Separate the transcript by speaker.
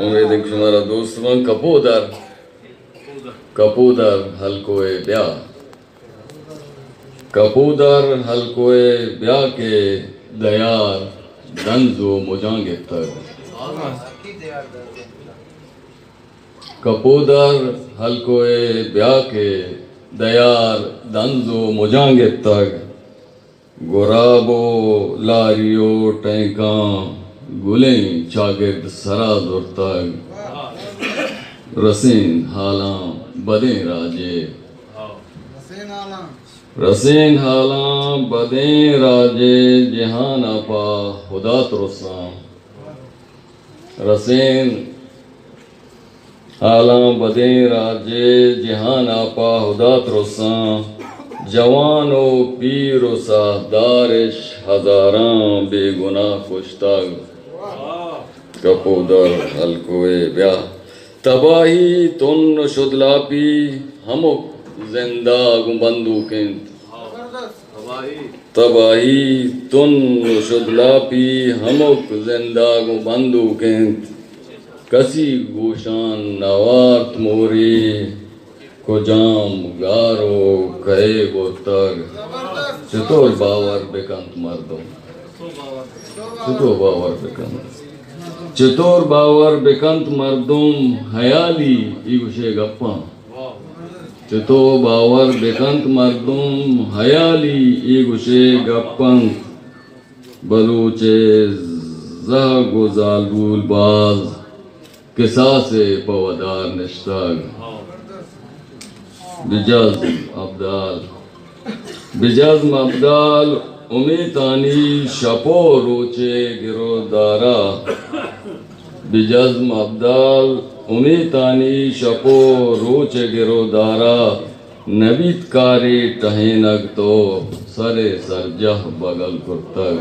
Speaker 1: امید شمارا دوستان کپودر حلقوئے بیاہ کپودر حلقوئے بیاہ کے دیار دنزو مجانگے تر کپودر حلقوئے بیاہ کے دیار دنزو مجانگے تک گرابو لاریو ٹینکاں گلیں چاگرد سرا دور تک رسین حالاں بدیں راجے رسین حالاں بدیں راجے جہان آپا خدا ترساں رسین حالاں بدیں راجے جہان آپا خدا ترساں جوان و پیر و ساہدارش ہزاراں بے گناہ کشتاگ کپودر حلقوئے بیاہ تباہی تن شدلاپی ہمک زنداگ بندوقیں تباہی تن شدلاپی ہمک زنداگ بندوقیں کسی گوشان نوارت موری کجام گارو کہے گو تگ چطور باور بکند مردم چطور باور بکند چطور باور بکند مردم حیالی ایگوشے گپاں چطور باور بکند مردم حیالی ایگوشے گپاں بلوچے زہگ و زالبول باز قصاص پودار نشتاگ بجزم ابدال امیتانی شپو روچے گرو دارا بجزم ابدال امیتانی شپو روچے گرو دارا نبیت کاری ٹہینگ تو سرے سرجہ بگل کرتگ